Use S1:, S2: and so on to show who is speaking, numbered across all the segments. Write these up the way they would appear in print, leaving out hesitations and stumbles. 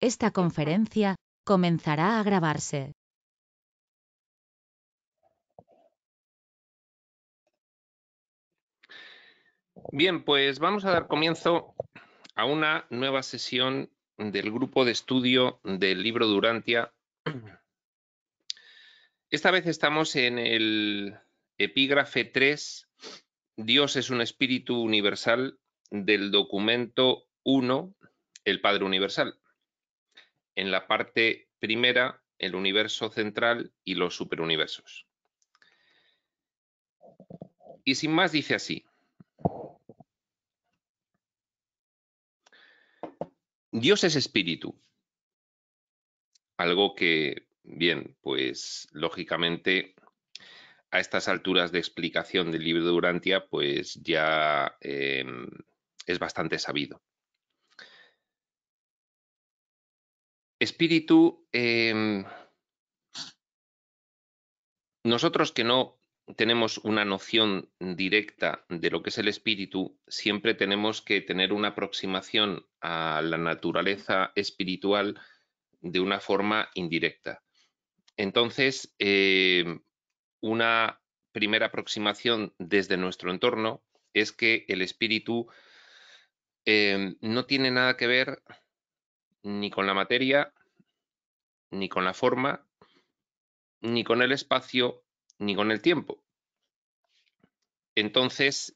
S1: Esta conferencia comenzará a grabarse.
S2: Bien, pues vamos a dar comienzo a una nueva sesión del grupo de estudio del libro Durantia. Esta vez estamos en el epígrafe 3, Dios es un espíritu universal, del documento 1, el Padre Universal. En la parte primera, el universo central y los superuniversos. Y sin más dice así: Dios es espíritu. Algo que, bien, pues lógicamente a estas alturas de explicación del libro de Durantia, pues ya es bastante sabido. Espíritu, nosotros que no tenemos una noción directa de lo que es el espíritu, siempre tenemos que tener una aproximación a la naturaleza espiritual de una forma indirecta. Entonces, una primera aproximación desde nuestro entorno es que el espíritu no tiene nada que ver ni con la materia, ni con la forma, ni con el espacio, ni con el tiempo. Entonces,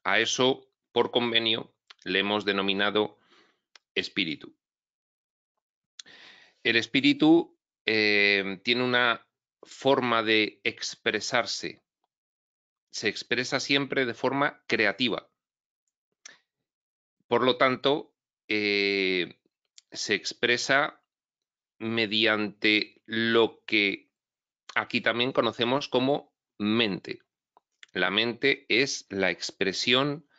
S2: a eso, por convenio, le hemos denominado espíritu. El espíritu tiene una forma de expresarse. Se expresa siempre de forma creativa. Por lo tanto, se expresa mediante lo que aquí también conocemos como mente. La mente es la expresión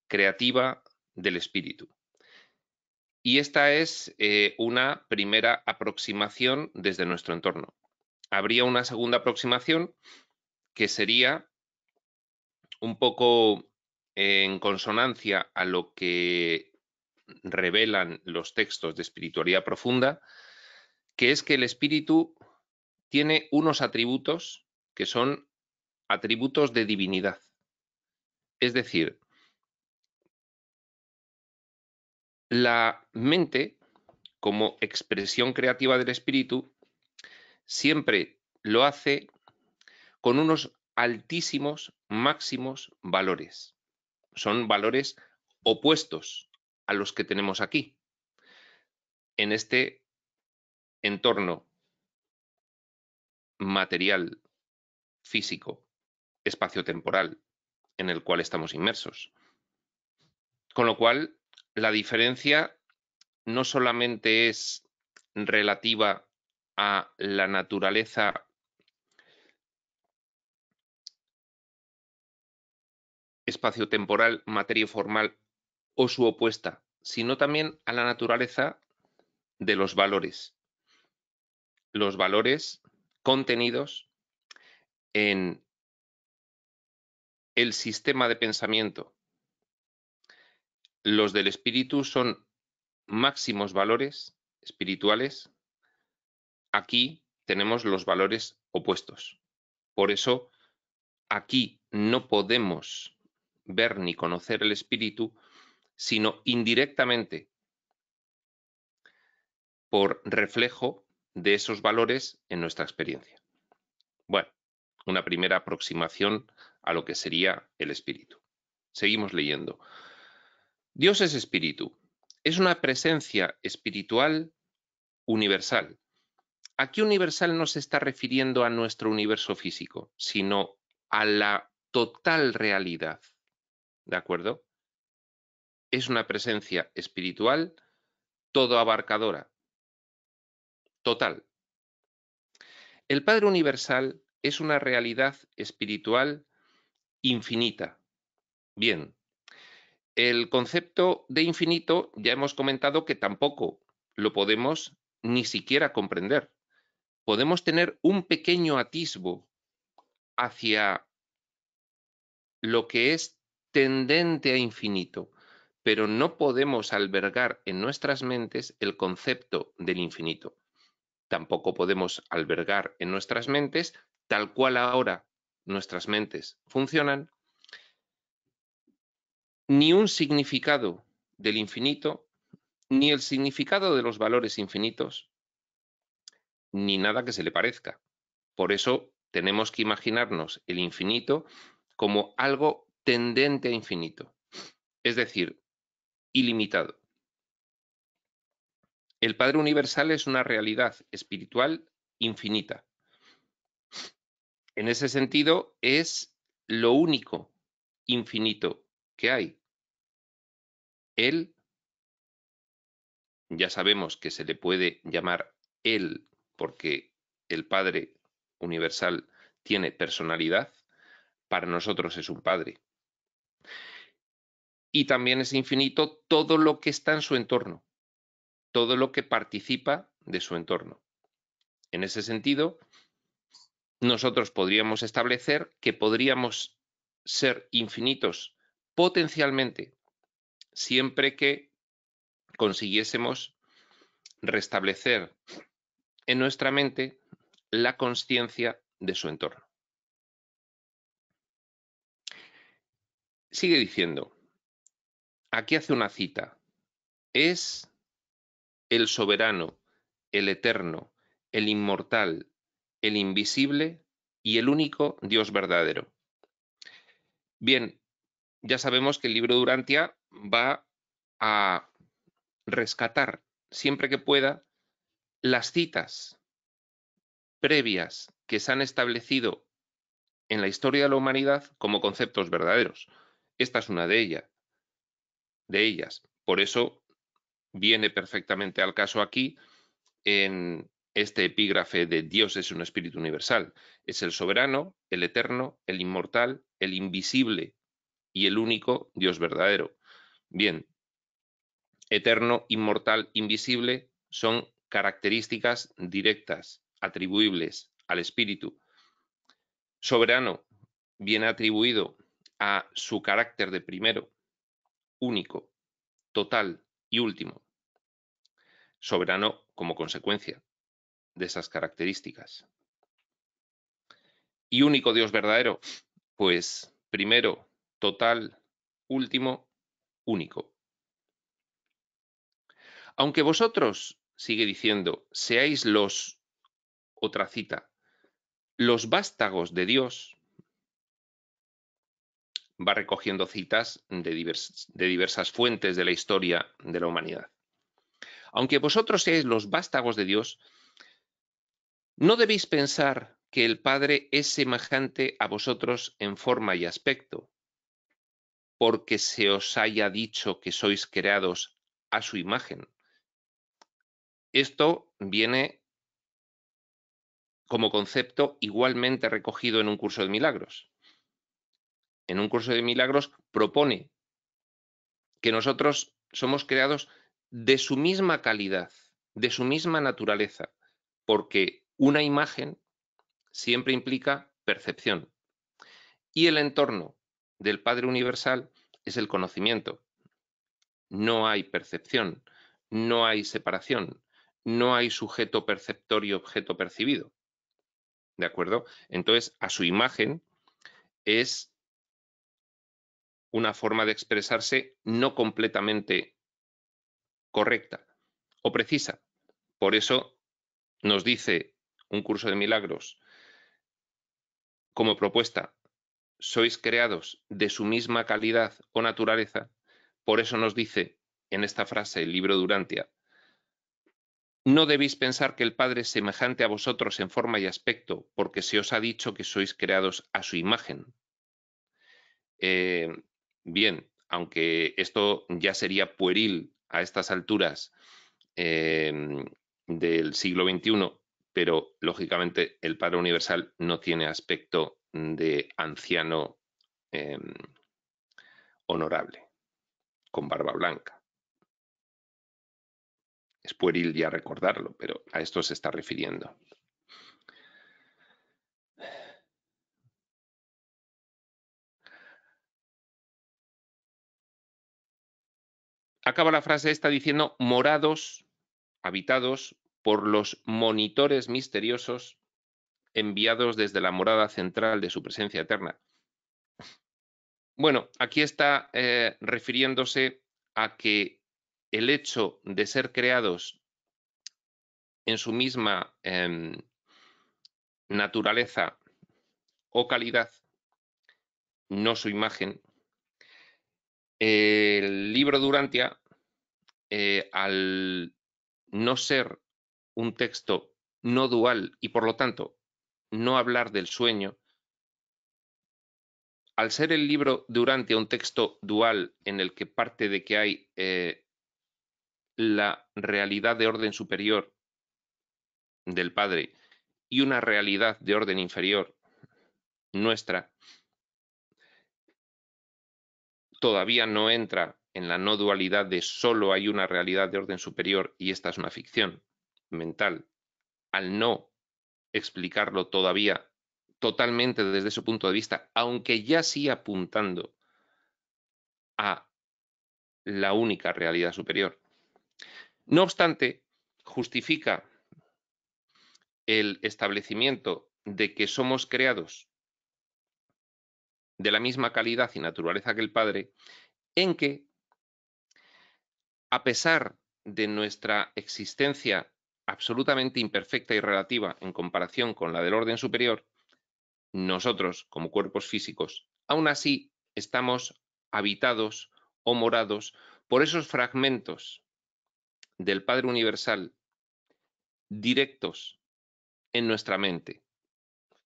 S2: creativa del espíritu. Y esta es una primera aproximación desde nuestro entorno. Habría una segunda aproximación que sería un poco en consonancia a lo que revelan los textos de espiritualidad profunda, que es que el espíritu tiene unos atributos que son atributos de divinidad. Es decir, la mente, como expresión creativa del espíritu, siempre lo hace con unos altísimos, máximos valores. Son valores opuestos a los que tenemos aquí, en este entorno material, físico, espaciotemporal en el cual estamos inmersos. Con lo cual, la diferencia no solamente es relativa a la naturaleza espaciotemporal, materia formal o su opuesta, sino también a la naturaleza de los valores contenidos en el sistema de pensamiento. Los del espíritu son máximos valores espirituales. Aquí tenemos los valores opuestos. Por eso, aquí no podemos ver ni conocer el espíritu, sino indirectamente por reflejo de esos valores en nuestra experiencia. Bueno, una primera aproximación a lo que sería el espíritu. Seguimos leyendo. Dios es espíritu. Es una presencia espiritual universal. Aquí universal no se está refiriendo a nuestro universo físico, sino a la total realidad. ¿De acuerdo? Es una presencia espiritual todo abarcadora, total. El Padre Universal es una realidad espiritual infinita. Bien, el concepto de infinito ya hemos comentado que tampoco lo podemos ni siquiera comprender. Podemos tener un pequeño atisbo hacia lo que es tendente a infinito, pero no podemos albergar en nuestras mentes el concepto del infinito. Tampoco podemos albergar en nuestras mentes, tal cual ahora nuestras mentes funcionan, ni un significado del infinito, ni el significado de los valores infinitos, ni nada que se le parezca. Por eso tenemos que imaginarnos el infinito como algo tendente a infinito, es decir, ilimitado. El Padre Universal es una realidad espiritual infinita. En ese sentido, es lo único infinito que hay. Él, ya sabemos que se le puede llamar Él porque el Padre Universal tiene personalidad, para nosotros es un Padre. Y también es infinito todo lo que está en su entorno, todo lo que participa de su entorno. En ese sentido, nosotros podríamos establecer que podríamos ser infinitos potencialmente, siempre que consiguiésemos restablecer en nuestra mente la consciencia de su entorno. Sigue diciendo, aquí hace una cita, es el soberano, el eterno, el inmortal, el invisible y el único Dios verdadero. Bien, ya sabemos que el libro de Urantia va a rescatar siempre que pueda las citas previas que se han establecido en la historia de la humanidad como conceptos verdaderos. Esta es una de ellas. Por eso viene perfectamente al caso aquí en este epígrafe de Dios es un espíritu universal. Es el soberano, el eterno, el inmortal, el invisible y el único Dios verdadero. Bien, eterno, inmortal, invisible son características directas, atribuibles al espíritu. Soberano viene atribuido a su carácter de primero, único, total y último. Soberano como consecuencia de esas características. Y único Dios verdadero, pues primero, total, último, único. Aunque vosotros, sigue diciendo, seáis otra cita, los vástagos de Dios, va recogiendo citas de diversas fuentes de la historia de la humanidad. Aunque vosotros seáis los vástagos de Dios, no debéis pensar que el Padre es semejante a vosotros en forma y aspecto, porque se os haya dicho que sois creados a su imagen. Esto viene como concepto igualmente recogido en un curso de milagros. En un curso de milagros propone que nosotros somos creados de su misma calidad, de su misma naturaleza, porque una imagen siempre implica percepción. Y el entorno del Padre Universal es el conocimiento. No hay percepción, no hay separación, no hay sujeto perceptor y objeto percibido. ¿De acuerdo? Entonces, a su imagen es una forma de expresarse no completamente correcta o precisa. Por eso nos dice un curso de milagros como propuesta, sois creados de su misma calidad o naturaleza. Por eso nos dice en esta frase el libro de Urantia, no debéis pensar que el Padre es semejante a vosotros en forma y aspecto, porque se os ha dicho que sois creados a su imagen. Bien, aunque esto ya sería pueril a estas alturas del siglo XXI, pero lógicamente el Padre Universal no tiene aspecto de anciano honorable, con barba blanca. Es pueril ya recordarlo, pero a esto se está refiriendo. Acaba la frase esta diciendo morados, habitados por los monitores misteriosos enviados desde la morada central de su presencia eterna. Bueno, aquí está refiriéndose a que el hecho de ser creados en su misma naturaleza o calidad, no su imagen, el libro Durantia, al no ser un texto no dual y por lo tanto no hablar del sueño, al ser el libro Durantia un texto dual en el que parte de que hay la realidad de orden superior del Padre y una realidad de orden inferior nuestra, todavía no entra en la no dualidad de solo hay una realidad de orden superior y esta es una ficción mental, al no explicarlo todavía totalmente desde ese punto de vista, aunque ya sí apuntando a la única realidad superior. No obstante, justifica el establecimiento de que somos creados de la misma calidad y naturaleza que el Padre, en que, a pesar de nuestra existencia absolutamente imperfecta y relativa en comparación con la del orden superior, nosotros, como cuerpos físicos, aún así estamos habitados o morados por esos fragmentos del Padre Universal directos en nuestra mente,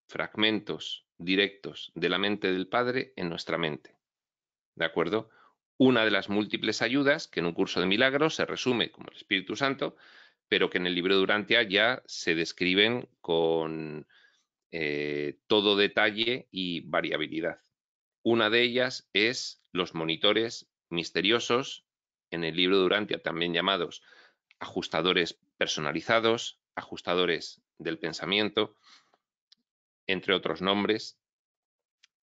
S2: fragmentos directos de la mente del Padre en nuestra mente. ¿De acuerdo? Una de las múltiples ayudas que en un curso de milagros se resume como el Espíritu Santo, pero que en el libro de Durantia ya se describen con todo detalle y variabilidad. Una de ellas es los monitores misteriosos, en el libro de Durantia también llamados ajustadores personalizados, ajustadores del pensamiento, entre otros nombres,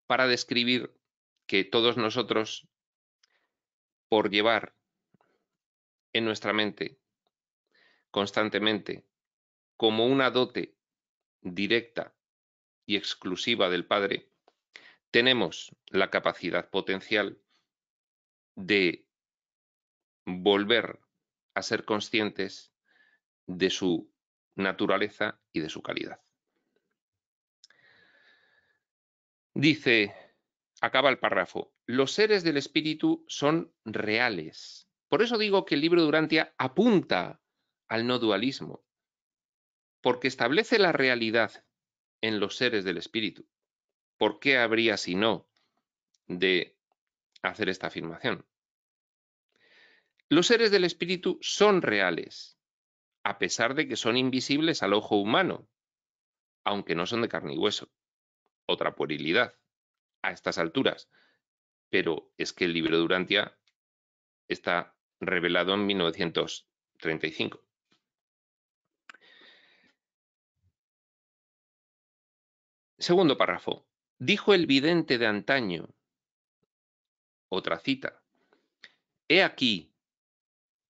S2: para describir que todos nosotros, por llevar en nuestra mente constantemente como una dote directa y exclusiva del Padre, tenemos la capacidad potencial de volver a ser conscientes de su naturaleza y de su calidad. Dice, acaba el párrafo, los seres del espíritu son reales. Por eso digo que el libro de Durantia apunta al no dualismo, porque establece la realidad en los seres del espíritu. ¿Por qué habría, si no, de hacer esta afirmación? Los seres del espíritu son reales, a pesar de que son invisibles al ojo humano, aunque no son de carne y hueso. Otra puerilidad a estas alturas. Pero es que el libro de Durantia está revelado en 1935. Segundo párrafo. Dijo el vidente de antaño, otra cita, he aquí,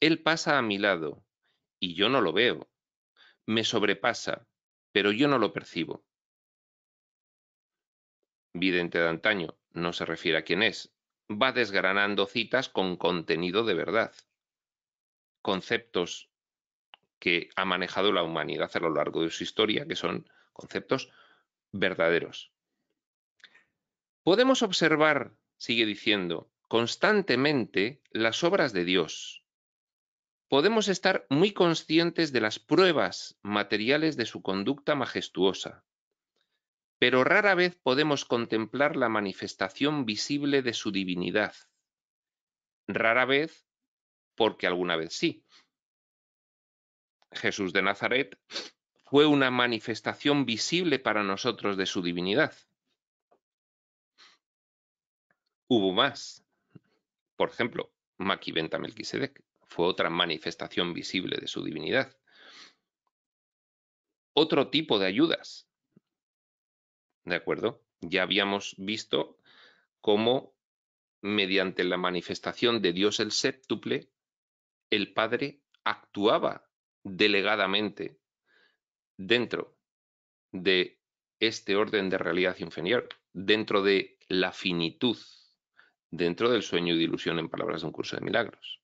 S2: él pasa a mi lado, y yo no lo veo. Me sobrepasa, pero yo no lo percibo. Vidente de antaño, no se refiere a quién es. Va desgranando citas con contenido de verdad. Conceptos que ha manejado la humanidad a lo largo de su historia, que son conceptos verdaderos. Podemos observar, sigue diciendo, constantemente las obras de Dios. Podemos estar muy conscientes de las pruebas materiales de su conducta majestuosa, pero rara vez podemos contemplar la manifestación visible de su divinidad. Rara vez, porque alguna vez sí. Jesús de Nazaret fue una manifestación visible para nosotros de su divinidad. Hubo más. Por ejemplo, Maki Benta Melquisedec fue otra manifestación visible de su divinidad. Otro tipo de ayudas. ¿De acuerdo? Ya habíamos visto cómo, mediante la manifestación de Dios el séptuple, el Padre actuaba delegadamente dentro de este orden de realidad inferior, dentro de la finitud, dentro del sueño y de ilusión, en palabras de un curso de milagros.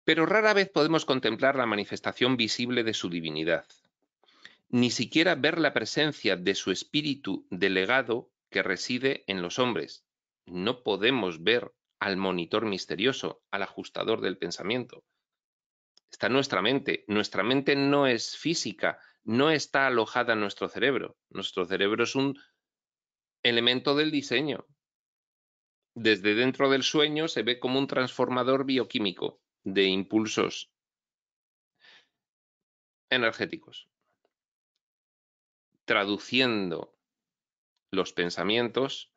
S2: Pero rara vez podemos contemplar la manifestación visible de su divinidad, ni siquiera ver la presencia de su espíritu delegado que reside en los hombres. No podemos ver al monitor misterioso, al ajustador del pensamiento. Está en nuestra mente. Nuestra mente no es física, no está alojada en nuestro cerebro. Nuestro cerebro es un elemento del diseño. Desde dentro del sueño se ve como un transformador bioquímico de impulsos energéticos, traduciendo los pensamientos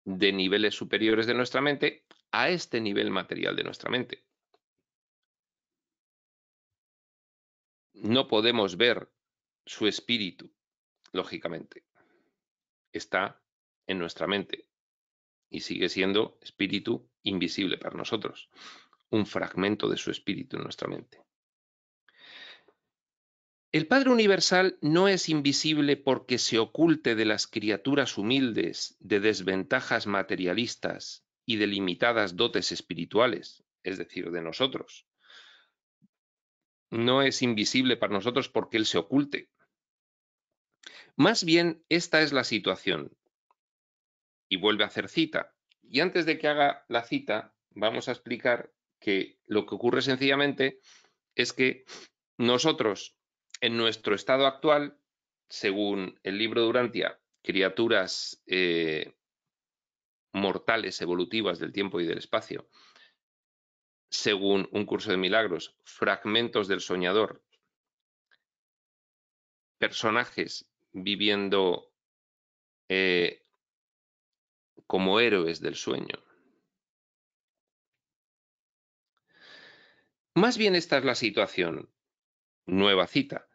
S2: de niveles superiores de nuestra mente a este nivel material de nuestra mente. No podemos ver su espíritu, lógicamente. Está en nuestra mente y sigue siendo espíritu invisible para nosotros, un fragmento de su espíritu en nuestra mente. El Padre Universal no es invisible porque se oculte de las criaturas humildes, de desventajas materialistas y de limitadas dotes espirituales, es decir, de nosotros. No es invisible para nosotros porque Él se oculte. Más bien, esta es la situación. Y vuelve a hacer cita. Y antes de que haga la cita, vamos a explicar que lo que ocurre sencillamente es que nosotros, en nuestro estado actual, según el libro de Urantia, criaturas mortales evolutivas del tiempo y del espacio, según un curso de milagros, fragmentos del soñador, personajes viviendo como héroes del sueño. Más bien esta es la situación. Nueva cita.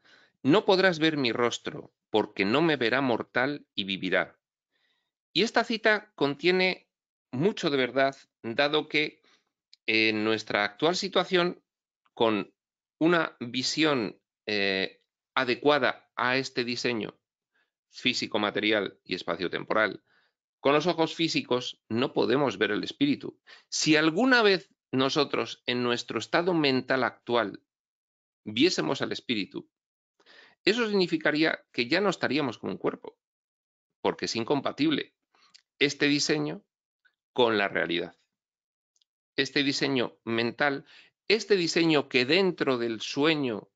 S2: No podrás ver mi rostro, porque no me verá mortal y vivirá. Y esta cita contiene mucho de verdad, dado que en nuestra actual situación, con una visión adecuada a este diseño físico-material y espacio-temporal, con los ojos físicos no podemos ver el espíritu. Si alguna vez nosotros, en nuestro estado mental actual, viésemos al espíritu, eso significaría que ya no estaríamos con un cuerpo, porque es incompatible este diseño con la realidad. Este diseño mental, este diseño que dentro del sueño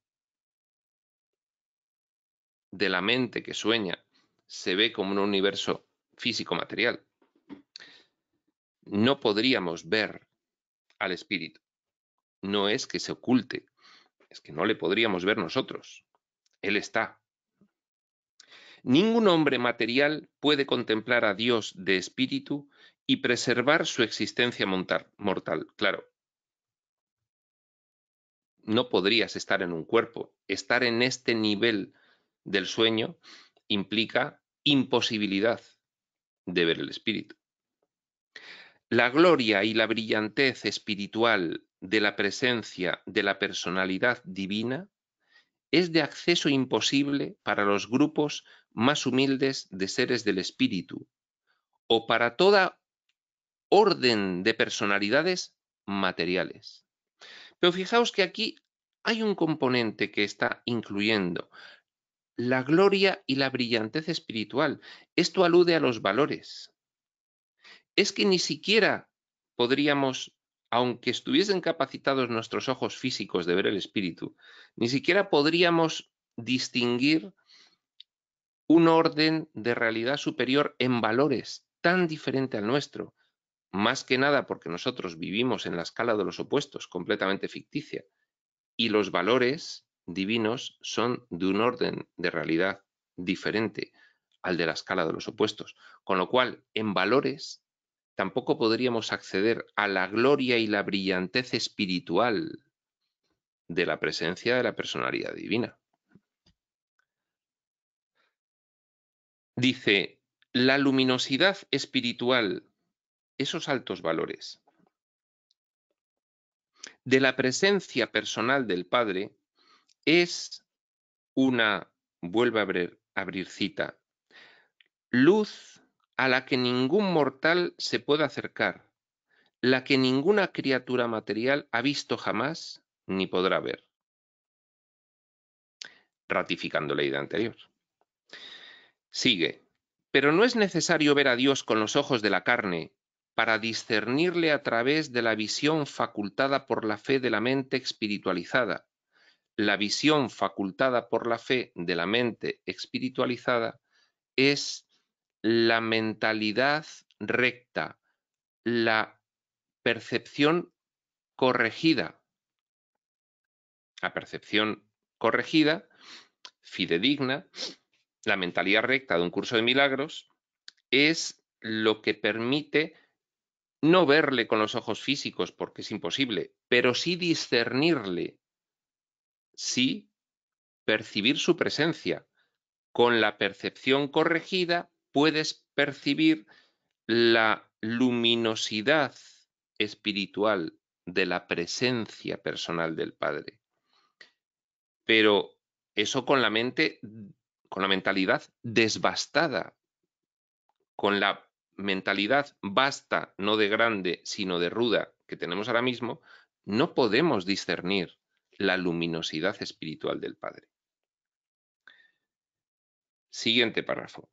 S2: de la mente que sueña se ve como un universo físico-material, no podríamos ver al espíritu. No es que se oculte, es que no le podríamos ver nosotros. Él está. Ningún hombre material puede contemplar a Dios de espíritu y preservar su existencia mortal. Claro, no podrías estar en un cuerpo. Estar en este nivel del sueño implica imposibilidad de ver el espíritu. La gloria y la brillantez espiritual de la presencia de la personalidad divina es de acceso imposible para los grupos más humildes de seres del espíritu o para toda orden de personalidades materiales. Pero fijaos que aquí hay un componente que está incluyendo la gloria y la brillantez espiritual. Esto alude a los valores. Es que ni siquiera podríamos, aunque estuviesen capacitados nuestros ojos físicos de ver el espíritu, ni siquiera podríamos distinguir un orden de realidad superior en valores tan diferente al nuestro, más que nada porque nosotros vivimos en la escala de los opuestos, completamente ficticia, y los valores divinos son de un orden de realidad diferente al de la escala de los opuestos, con lo cual en valores tampoco podríamos acceder a la gloria y la brillantez espiritual de la presencia de la personalidad divina. Dice, La luminosidad espiritual, esos altos valores de la presencia personal del Padre es una, vuelve a abrir cita, luz a la que ningún mortal se puede acercar, la que ninguna criatura material ha visto jamás ni podrá ver, ratificando la idea anterior. Sigue, pero no es necesario ver a Dios con los ojos de la carne para discernirle a través de la visión facultada por la fe de la mente espiritualizada. La visión facultada por la fe de la mente espiritualizada es la mentalidad recta, la percepción corregida. La percepción corregida, fidedigna, la mentalidad recta de un curso de milagros es lo que permite no verle con los ojos físicos porque es imposible, pero sí discernirle, sí percibir su presencia. Con la percepción corregida puedes percibir la luminosidad espiritual de la presencia personal del Padre. Pero eso con la mente, con la mentalidad desbastada, con la mentalidad vasta, no de grande, sino de ruda que tenemos ahora mismo, no podemos discernir la luminosidad espiritual del Padre. Siguiente párrafo.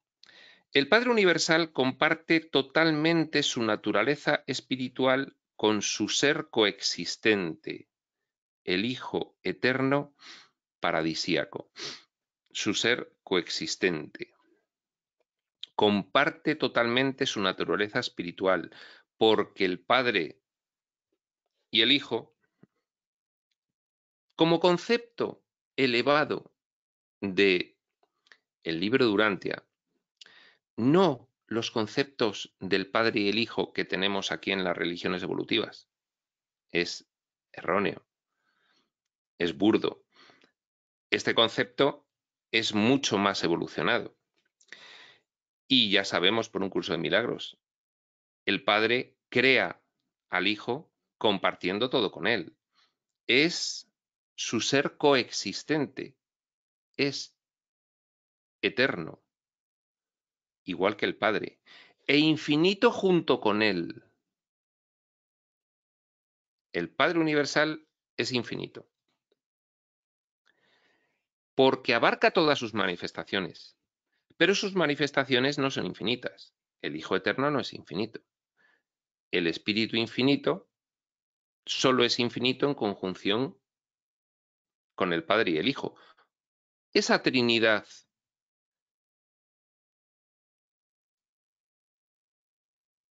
S2: El Padre Universal comparte totalmente su naturaleza espiritual con su ser coexistente, el Hijo Eterno paradisíaco, su ser coexistente. Comparte totalmente su naturaleza espiritual, porque el Padre y el Hijo, como concepto elevado de el libro de Urantia, no los conceptos del Padre y el Hijo que tenemos aquí en las religiones evolutivas. Es erróneo, es burdo. Este concepto es mucho más evolucionado. Y ya sabemos por un curso de milagros, el Padre crea al Hijo compartiendo todo con él. Es su ser coexistente, es eterno, igual que el Padre, e infinito junto con él. El Padre Universal es infinito, porque abarca todas sus manifestaciones, pero sus manifestaciones no son infinitas. El Hijo Eterno no es infinito. El Espíritu Infinito solo es infinito en conjunción con el Padre y el Hijo. Esa Trinidad,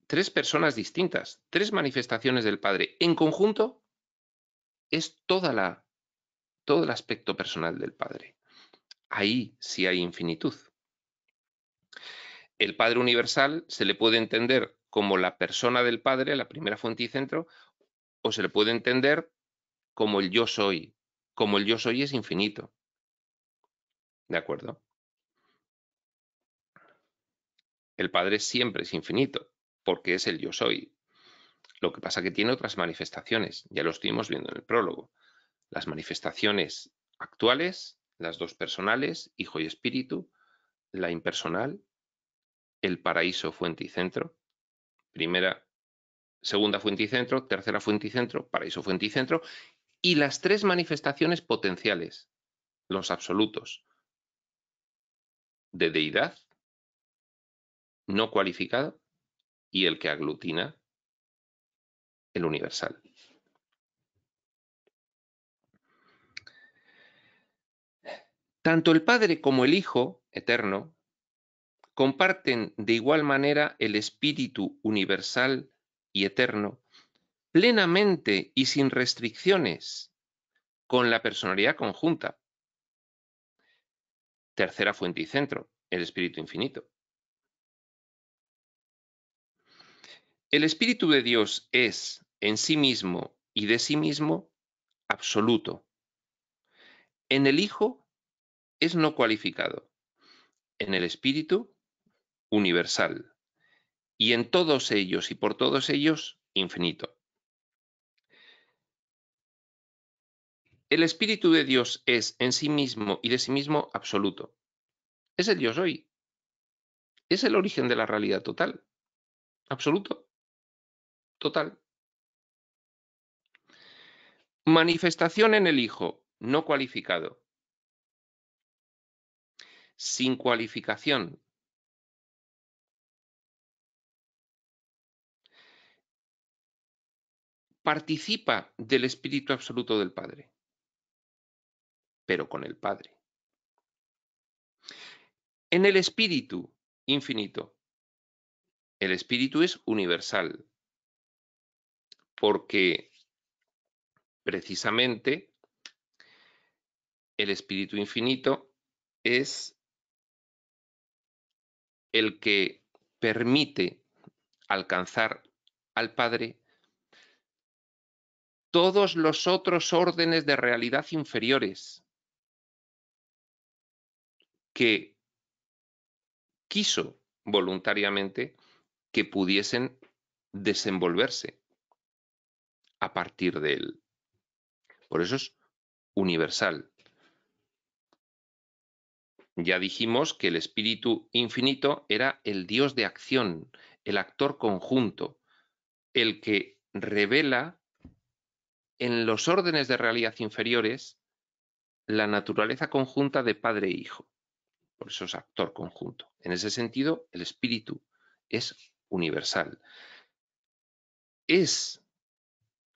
S2: tres personas distintas, tres manifestaciones del Padre en conjunto, es todo el aspecto personal del Padre. Ahí sí hay infinitud. El Padre Universal se le puede entender como la persona del Padre, la primera fuente y centro, o se le puede entender como el yo soy. Como el yo soy es infinito. ¿De acuerdo? El Padre siempre es infinito, porque es el yo soy. Lo que pasa es que tiene otras manifestaciones, ya lo estuvimos viendo en el prólogo. Las manifestaciones actuales, las dos personales, Hijo y Espíritu, la impersonal, el paraíso, fuente y centro, segunda fuente y centro, tercera fuente y centro, paraíso, fuente y centro, y las tres manifestaciones potenciales, los absolutos, de deidad, no cualificado, y el que aglutina, el universal. Tanto el Padre como el Hijo, eterno, comparten de igual manera el Espíritu universal y eterno, plenamente y sin restricciones, con la personalidad conjunta. Tercera fuente y centro, el Espíritu infinito. El Espíritu de Dios es, en sí mismo y de sí mismo, absoluto. En el Hijo es no cualificado. En el Espíritu universal, y en todos ellos y por todos ellos, infinito. El Espíritu de Dios es en sí mismo y de sí mismo absoluto. Es el yo soy. Es el origen de la realidad total. Absoluto. Total. Manifestación en el Hijo, no cualificado. Sin cualificación. Participa del Espíritu absoluto del Padre, pero con el Padre. En el Espíritu infinito. El Espíritu es universal, porque precisamente el Espíritu infinito es el que permite alcanzar al Padre todos los otros órdenes de realidad inferiores que quiso voluntariamente que pudiesen desenvolverse a partir de él. Por eso es universal. Ya dijimos que el Espíritu infinito era el Dios de acción, el actor conjunto, el que revela en los órdenes de realidad inferiores la naturaleza conjunta de Padre e Hijo. Por eso es actor conjunto. En ese sentido, el Espíritu es universal. Es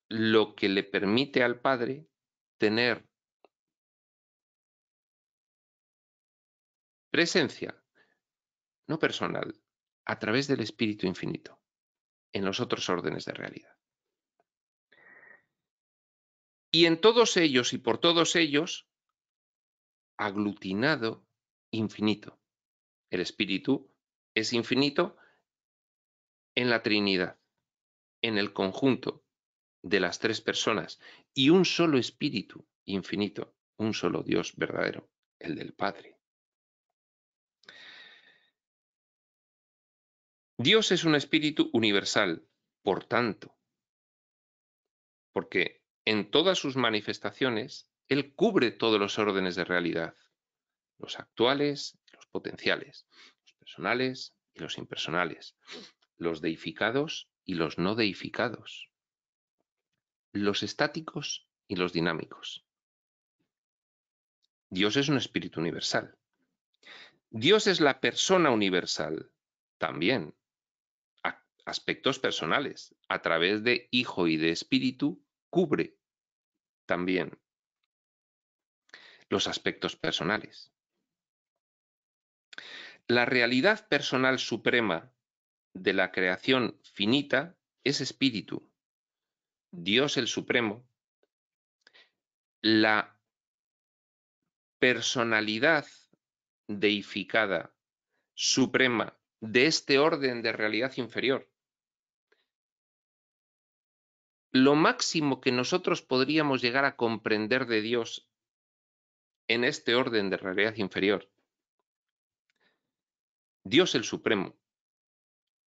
S2: lo que le permite al Padre tener presencia, no personal, a través del Espíritu infinito, en los otros órdenes de realidad. Y en todos ellos y por todos ellos, aglutinado infinito. El Espíritu es infinito en la Trinidad, en el conjunto de las tres personas, y un solo Espíritu infinito, un solo Dios verdadero, el del Padre. Dios es un espíritu universal, por tanto, porque en todas sus manifestaciones Él cubre todos los órdenes de realidad, los actuales, los potenciales, los personales y los impersonales, los deificados y los no deificados, los estáticos y los dinámicos. Dios es un espíritu universal. Dios es la persona universal, también. Aspectos personales, a través de Hijo y de Espíritu, cubre también los aspectos personales. La realidad personal suprema de la creación finita es Espíritu. Dios el Supremo, la personalidad deificada suprema de este orden de realidad inferior. Lo máximo que nosotros podríamos llegar a comprender de Dios en este orden de realidad inferior. Dios el Supremo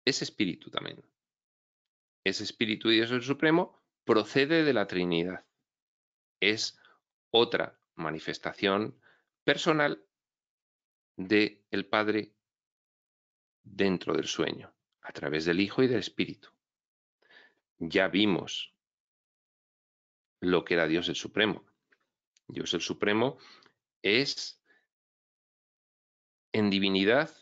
S2: es espíritu también. Ese espíritu y Dios el Supremo procede de la Trinidad. Es otra manifestación personal del Padre dentro del sueño, a través del Hijo y del Espíritu. Ya vimos lo que era Dios el Supremo. Dios el Supremo es en divinidad,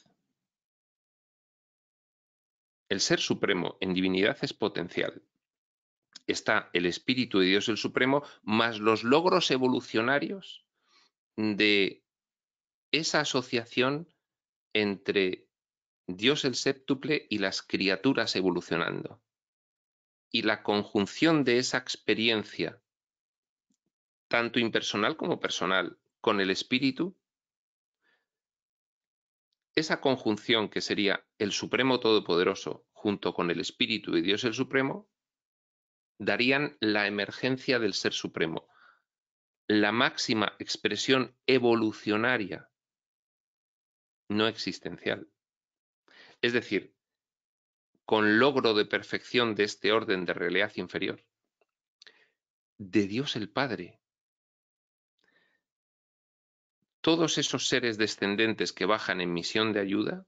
S2: el ser supremo en divinidad es potencial. Está el Espíritu de Dios el Supremo más los logros evolucionarios de esa asociación entre Dios el séptuple y las criaturas evolucionando. Y la conjunción de esa experiencia, tanto impersonal como personal, con el Espíritu, esa conjunción que sería el Supremo Todopoderoso junto con el Espíritu de Dios el Supremo, darían la emergencia del Ser Supremo, la máxima expresión evolucionaria, no existencial. Es decir, con logro de perfección de este orden de realidad inferior, de Dios el Padre. Todos esos seres descendentes que bajan en misión de ayuda,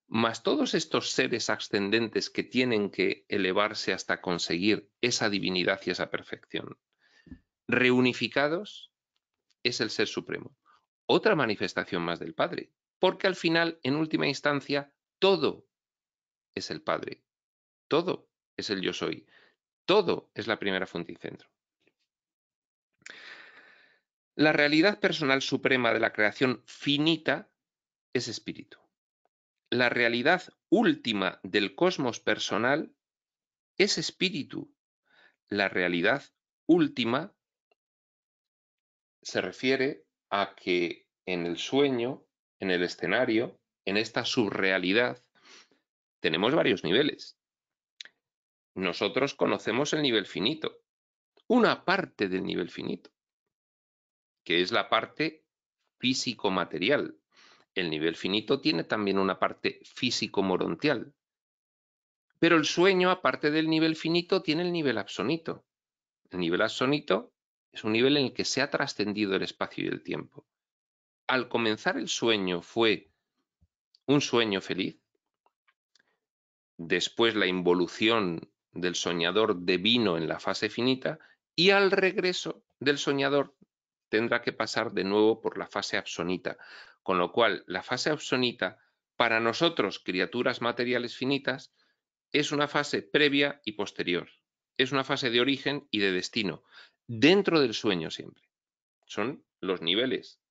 S2: más todos estos seres ascendentes que tienen que elevarse hasta conseguir esa divinidad y esa perfección, reunificados, es el Ser Supremo. Otra manifestación más del Padre, porque al final, en última instancia, todo es el Padre, todo es el Yo Soy, todo es la primera fuente y centro. La realidad personal suprema de la creación finita es espíritu. La realidad última del cosmos personal es espíritu. La realidad última se refiere a que en el sueño, en el escenario, en esta subrealidad, tenemos varios niveles. Nosotros conocemos el nivel finito, una parte del nivel finito, que es la parte físico-material. El nivel finito tiene también una parte físico-morontial. Pero el sueño, aparte del nivel finito, tiene el nivel absonito. El nivel absonito es un nivel en el que se ha trascendido el espacio y el tiempo. Al comenzar el sueño fue un sueño feliz. Después la involución del soñador devino en la fase finita y al regreso del soñador tendrá que pasar de nuevo por la fase absonita. Con lo cual, la fase absonita, para nosotros, criaturas materiales finitas, es una fase previa y posterior. Es una fase de origen y de destino, dentro del sueño siempre. Son los niveles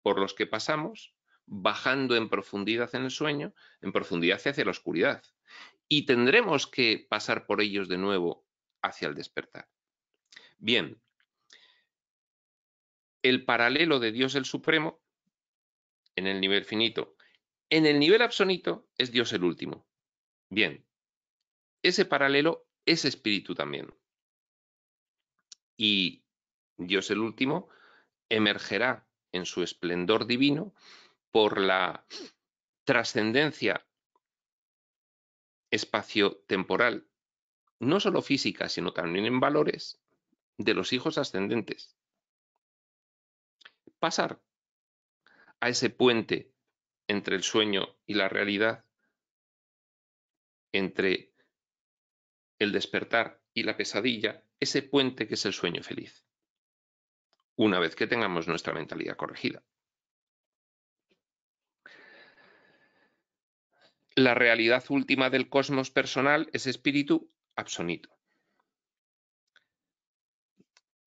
S2: por los que pasamos, bajando en profundidad en el sueño, en profundidad hacia la oscuridad. Y tendremos que pasar por ellos de nuevo hacia el despertar. Bien, el paralelo de Dios el Supremo, en el nivel finito, en el nivel absonito es Dios el último. Bien, ese paralelo es espíritu también. Y Dios el último emergerá en su esplendor divino por la trascendencia espacio-temporal, no solo física, sino también en valores, de los hijos ascendentes. Pasar a ese puente entre el sueño y la realidad, entre el despertar y la pesadilla, ese puente que es el sueño feliz, una vez que tengamos nuestra mentalidad corregida. La realidad última del cosmos personal es espíritu absonito.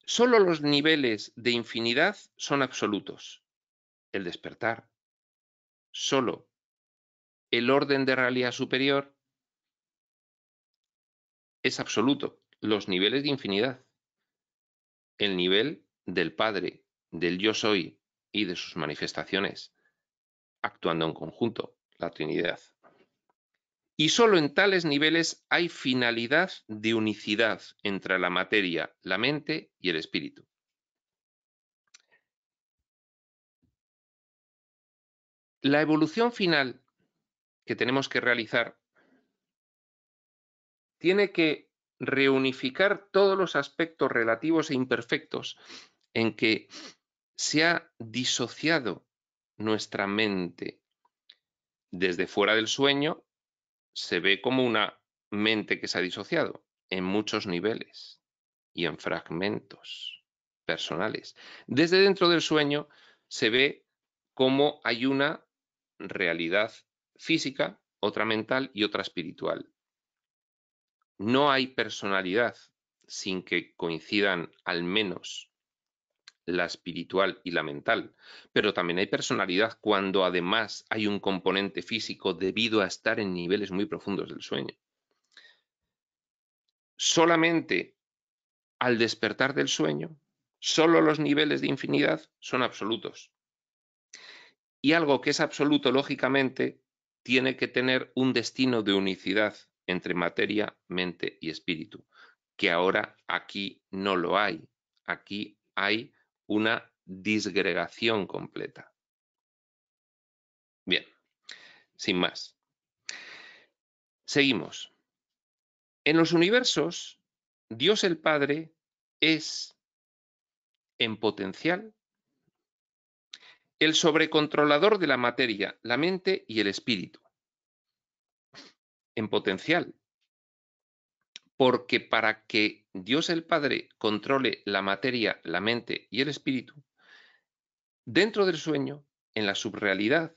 S2: Solo los niveles de infinidad son absolutos. El despertar. Solo el orden de realidad superior es absoluto. Los niveles de infinidad. El nivel del Padre, del Yo Soy y de sus manifestaciones, actuando en conjunto, la Trinidad. Y solo en tales niveles hay finalidad de unicidad entre la materia, la mente y el espíritu. La evolución final que tenemos que realizar tiene que reunificar todos los aspectos relativos e imperfectos en que se ha disociado nuestra mente. Desde fuera del sueño se ve como una mente que se ha disociado en muchos niveles y en fragmentos personales. Desde dentro del sueño se ve cómo hay una realidad física, otra mental y otra espiritual. No hay personalidad sin que coincidan al menos la espiritual y la mental, pero también hay personalidad cuando además hay un componente físico debido a estar en niveles muy profundos del sueño. Solamente al despertar del sueño, solo los niveles de infinidad son absolutos. Y algo que es absoluto, lógicamente, tiene que tener un destino de unicidad entre materia, mente y espíritu, que ahora aquí no lo hay. Aquí hay una disgregación completa. Bien, sin más. Seguimos. En los universos, Dios el Padre es, en potencial, el sobrecontrolador de la materia, la mente y el espíritu. En potencial. Porque para que Dios el Padre controle la materia, la mente y el espíritu, dentro del sueño, en la subrealidad,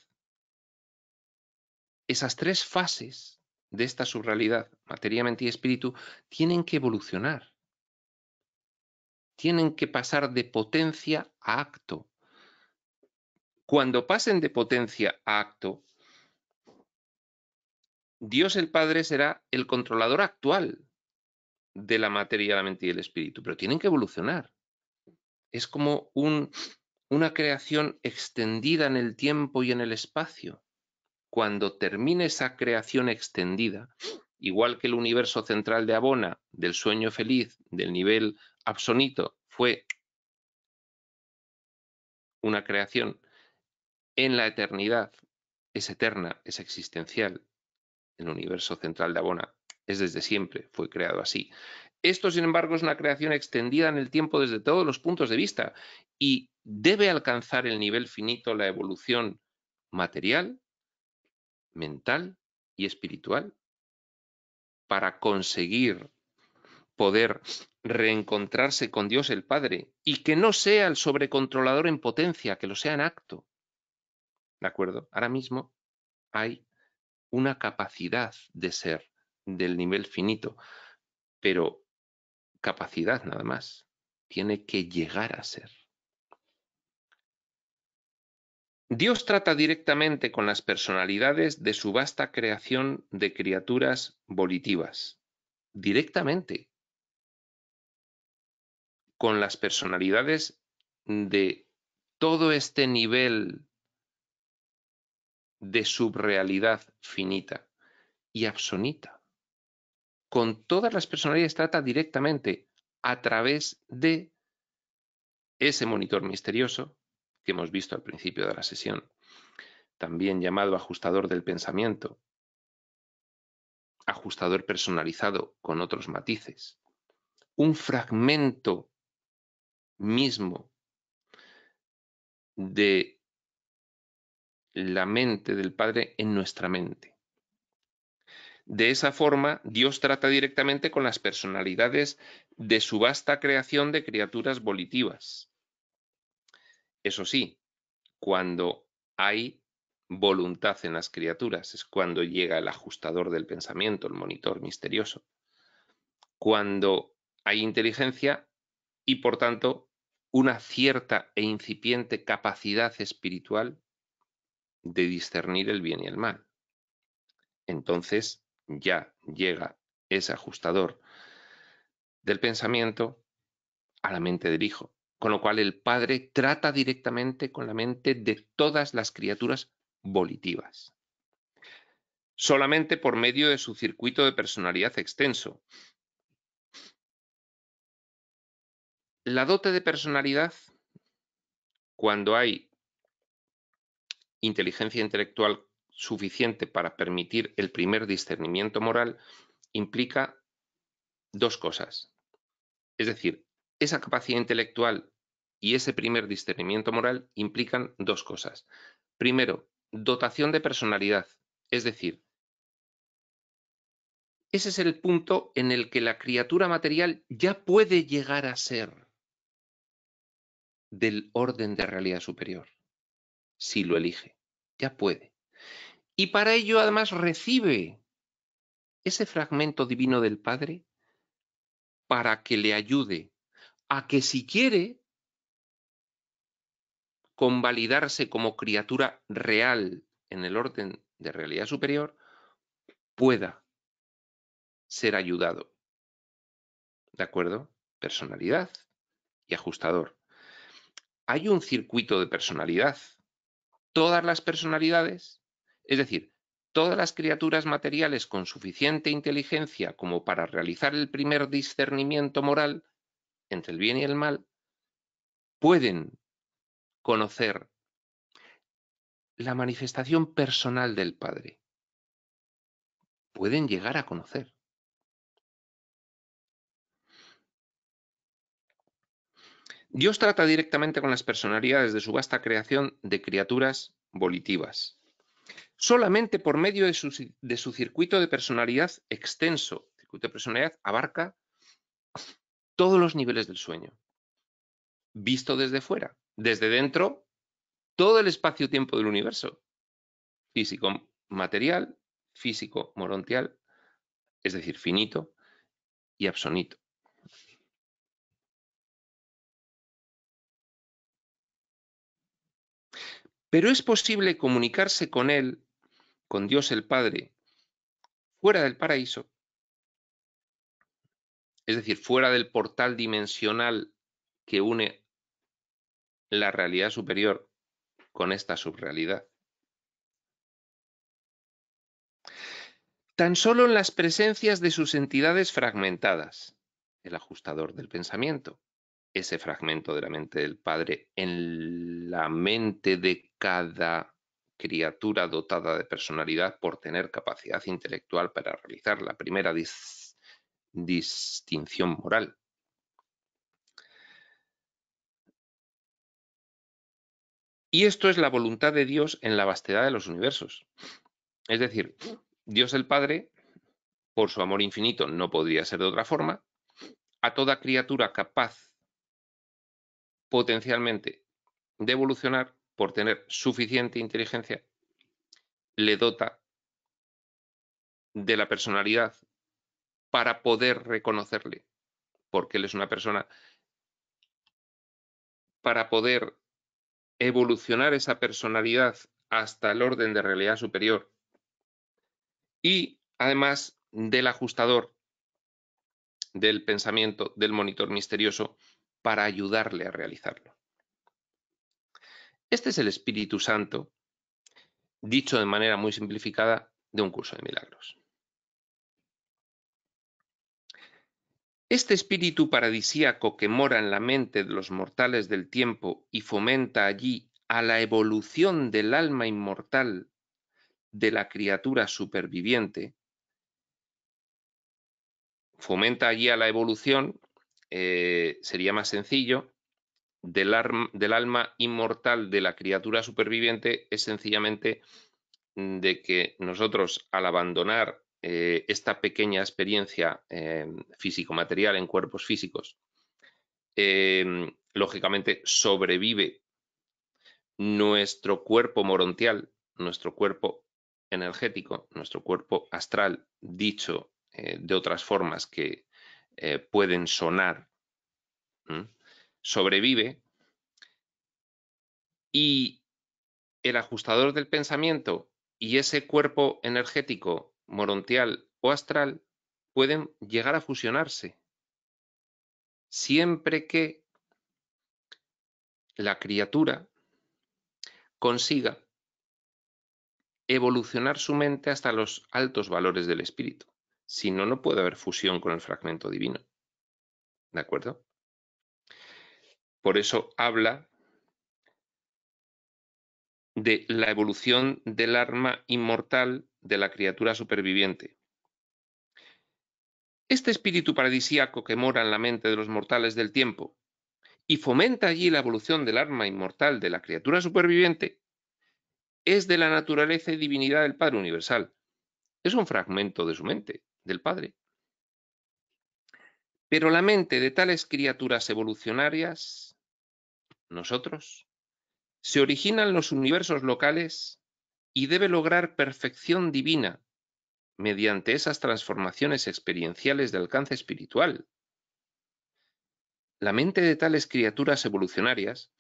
S2: esas tres fases de esta subrealidad, materia, mente y espíritu, tienen que evolucionar. Tienen que pasar de potencia a acto. Cuando pasen de potencia a acto, Dios el Padre será el controlador actual de la materia, la mente y el espíritu, pero tienen que evolucionar. Es como una creación extendida en el tiempo y en el espacio. Cuando termine esa creación extendida, igual que el universo central de Abona, del sueño feliz, del nivel absonito, fue una creación en la eternidad, es eterna, es existencial. El universo central de Abona es desde siempre, fue creado así. Esto, sin embargo, es una creación extendida en el tiempo desde todos los puntos de vista y debe alcanzar el nivel finito, la evolución material, mental y espiritual para conseguir poder reencontrarse con Dios el Padre y que no sea el sobrecontrolador en potencia, que lo sea en acto. ¿De acuerdo? Ahora mismo hay una capacidad de ser del nivel finito, pero capacidad nada más. Tiene que llegar a ser. Dios trata directamente con las personalidades de su vasta creación de criaturas volitivas. Directamente con las personalidades de todo este nivel de subrealidad finita y absonita. Con todas las personalidades trata directamente a través de ese monitor misterioso que hemos visto al principio de la sesión, también llamado ajustador del pensamiento, ajustador personalizado con otros matices, un fragmento mismo de la mente del Padre en nuestra mente. De esa forma, Dios trata directamente con las personalidades de su vasta creación de criaturas volitivas. Eso sí, cuando hay voluntad en las criaturas, es cuando llega el ajustador del pensamiento, el monitor misterioso. Cuando hay inteligencia y, por tanto, una cierta e incipiente capacidad espiritual de discernir el bien y el mal. Entonces ya llega ese ajustador del pensamiento a la mente del Hijo, con lo cual el Padre trata directamente con la mente de todas las criaturas volitivas, solamente por medio de su circuito de personalidad extenso. La dote de personalidad, cuando hay inteligencia intelectual suficiente para permitir el primer discernimiento moral, implica dos cosas. Es decir, esa capacidad intelectual y ese primer discernimiento moral implican dos cosas. Primero, dotación de personalidad, es decir, ese es el punto en el que la criatura material ya puede llegar a ser del orden de realidad superior, si lo elige, ya puede. Y para ello además recibe ese fragmento divino del Padre para que le ayude a que si quiere convalidarse como criatura real en el orden de realidad superior, pueda ser ayudado. ¿De acuerdo? Personalidad y ajustador. Hay un circuito de personalidad. Todas las personalidades, es decir, todas las criaturas materiales con suficiente inteligencia como para realizar el primer discernimiento moral entre el bien y el mal, pueden conocer la manifestación personal del Padre. pueden llegar a conocer. Dios trata directamente con las personalidades de su vasta creación de criaturas volitivas. Solamente por medio de su circuito de personalidad extenso. El circuito de personalidad abarca todos los niveles del sueño. Visto desde fuera. Desde dentro, todo el espacio-tiempo del universo. Físico material, físico morontial, es decir, finito y absonito. Pero es posible comunicarse con Él, con Dios el Padre, fuera del paraíso, es decir, fuera del portal dimensional que une la realidad superior con esta subrealidad. Tan solo en las presencias de sus entidades fragmentadas, el ajustador del pensamiento, ese fragmento de la mente del Padre en la mente de cada criatura dotada de personalidad por tener capacidad intelectual para realizar la primera distinción moral. Y esto es la voluntad de Dios en la vastedad de los universos. Es decir, Dios el Padre, por su amor infinito, no podría ser de otra forma, a toda criatura capaz potencialmente de evolucionar por tener suficiente inteligencia, le dota de la personalidad para poder reconocerle, porque él es una persona, para poder evolucionar esa personalidad hasta el orden de realidad superior y además del ajustador del pensamiento del monitor misterioso para ayudarle a realizarlo. Este es el Espíritu Santo, dicho de manera muy simplificada, de un curso de milagros. Este espíritu paradisíaco que mora en la mente de los mortales del tiempo y fomenta allí a la evolución del alma inmortal de la criatura superviviente, fomenta allí a la evolución, sería más sencillo, del alma inmortal de la criatura superviviente es sencillamente de que nosotros al abandonar esta pequeña experiencia físico-material en cuerpos físicos, lógicamente sobrevive nuestro cuerpo morontial, nuestro cuerpo energético, nuestro cuerpo astral, dicho de otras formas que pueden sonar, sobrevive y el ajustador del pensamiento y ese cuerpo energético morontial o astral pueden llegar a fusionarse siempre que la criatura consiga evolucionar su mente hasta los altos valores del espíritu. Si no, no puede haber fusión con el fragmento divino. ¿De acuerdo? Por eso habla de la evolución del alma inmortal de la criatura superviviente. Este espíritu paradisíaco que mora en la mente de los mortales del tiempo y fomenta allí la evolución del alma inmortal de la criatura superviviente es de la naturaleza y divinidad del Padre Universal. Es un fragmento de su mente, del Padre. Pero la mente de tales criaturas evolucionarias, nosotros, se origina en los universos locales y debe lograr perfección divina mediante esas transformaciones experienciales de alcance espiritual. La mente de tales criaturas evolucionarias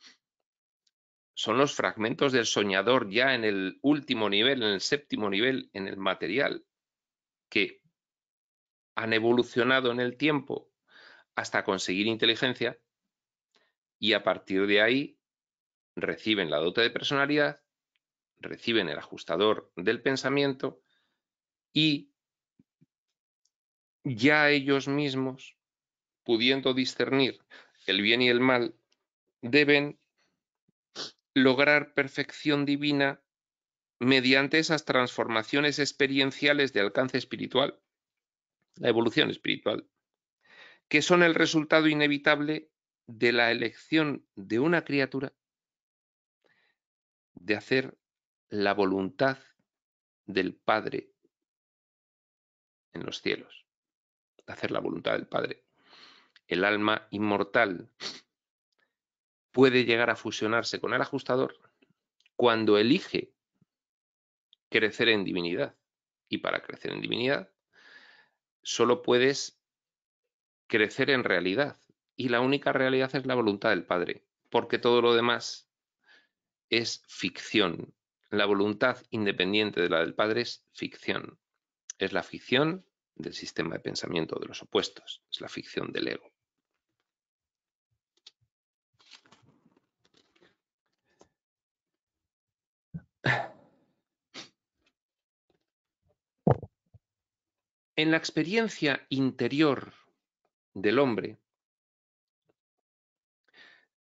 S2: son los fragmentos del soñador ya en el último nivel, en el séptimo nivel, en el material, que han evolucionado en el tiempo hasta conseguir inteligencia y a partir de ahí reciben la dote de personalidad, reciben el ajustador del pensamiento y ya ellos mismos, pudiendo discernir el bien y el mal, deben lograr perfección divina mediante esas transformaciones experienciales de alcance espiritual, la evolución espiritual, que son el resultado inevitable de la elección de una criatura de hacer la voluntad del Padre en los cielos, de hacer la voluntad del Padre. El alma inmortal puede llegar a fusionarse con el ajustador cuando elige crecer en divinidad. Y para crecer en divinidad solo puedes crecer en realidad. Y la única realidad es la voluntad del Padre, porque todo lo demás es ficción. La voluntad independiente de la del Padre es ficción. Es la ficción del sistema de pensamiento de los opuestos. Es la ficción del ego. En la experiencia interior del hombre,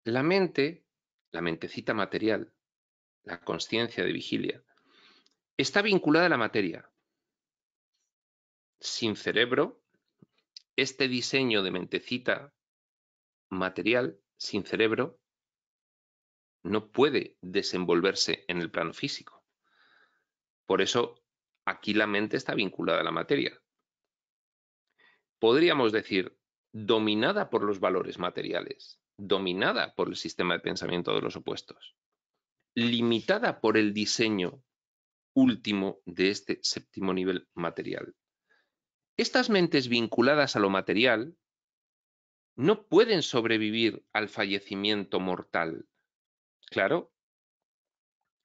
S2: la mente, la mentecita material, la consciencia de vigilia, está vinculada a la materia. Sin cerebro, este diseño de mentecita material, sin cerebro, no puede desenvolverse en el plano físico. Por eso, aquí la mente está vinculada a la materia. Podríamos decir, dominada por los valores materiales, dominada por el sistema de pensamiento de los opuestos, limitada por el diseño último de este séptimo nivel material. Estas mentes vinculadas a lo material no pueden sobrevivir al fallecimiento mortal. Claro,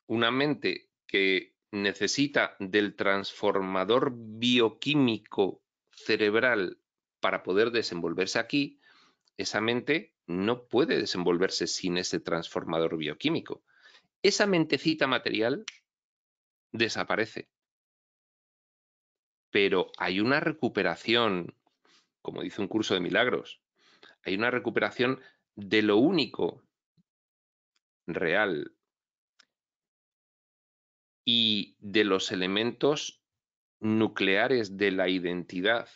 S2: una mente que necesita del transformador bioquímico cerebral para poder desenvolverse aquí, esa mente no puede desenvolverse sin ese transformador bioquímico. Esa mentecita material desaparece. Pero hay una recuperación, como dice un curso de milagros, hay una recuperación de lo único real y de los elementos nucleares de la identidad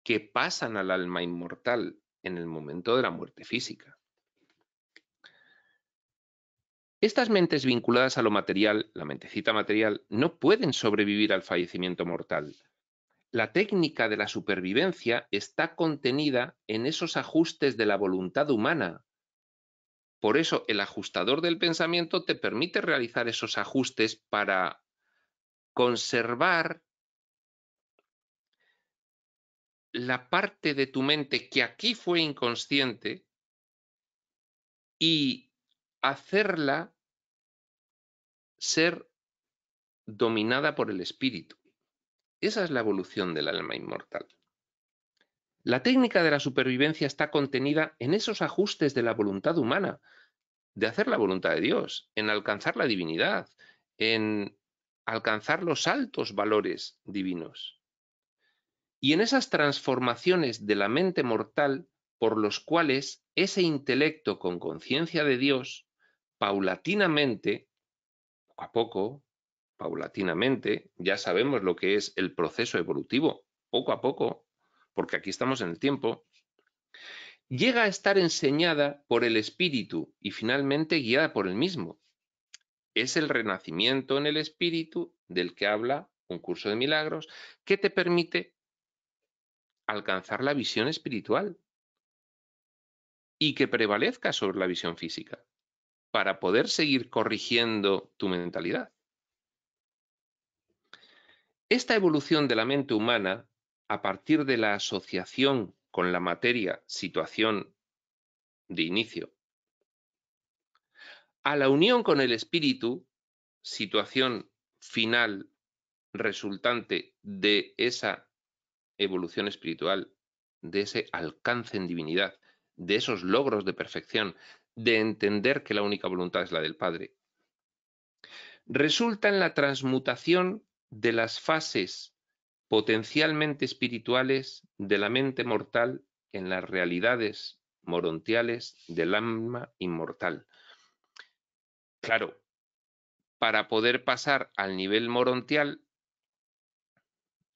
S2: que pasan al alma inmortal en el momento de la muerte física. Estas mentes vinculadas a lo material, la mentecita material, no pueden sobrevivir al fallecimiento mortal. La técnica de la supervivencia está contenida en esos ajustes de la voluntad humana. Por eso el ajustador del pensamiento te permite realizar esos ajustes para conservar la parte de tu mente que aquí fue inconsciente y hacerla ser dominada por el espíritu. Esa es la evolución del alma inmortal. La técnica de la supervivencia está contenida en esos ajustes de la voluntad humana, de hacer la voluntad de Dios, en alcanzar la divinidad, en alcanzar los altos valores divinos. Y en esas transformaciones de la mente mortal por los cuales ese intelecto con conciencia de Dios, paulatinamente, poco a poco, paulatinamente, ya sabemos lo que es el proceso evolutivo, poco a poco, porque aquí estamos en el tiempo, llega a estar enseñada por el espíritu y finalmente guiada por el mismo. Es el renacimiento en el espíritu del que habla un curso de milagros que te permite alcanzar la visión espiritual y que prevalezca sobre la visión física para poder seguir corrigiendo tu mentalidad. Esta evolución de la mente humana, a partir de la asociación con la materia, situación de inicio, a la unión con el espíritu, situación final resultante de esa evolución espiritual, de ese alcance en divinidad, de esos logros de perfección, de entender que la única voluntad es la del Padre, resulta en la transmutación de las fases potencialmente espirituales de la mente mortal en las realidades morontiales del alma inmortal. Claro, para poder pasar al nivel morontial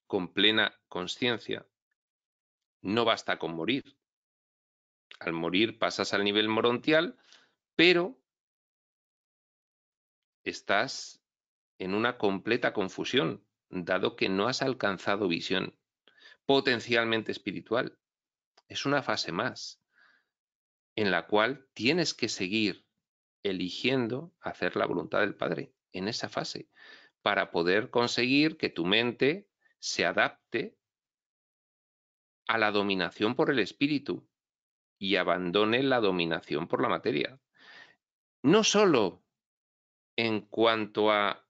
S2: con plena conciencia. No basta con morir. Al morir pasas al nivel morontial, pero estás en una completa confusión, dado que no has alcanzado visión potencialmente espiritual. Es una fase más en la cual tienes que seguir eligiendo hacer la voluntad del Padre en esa fase para poder conseguir que tu mente se adapte a la dominación por el espíritu y abandone la dominación por la materia. No solo en cuanto a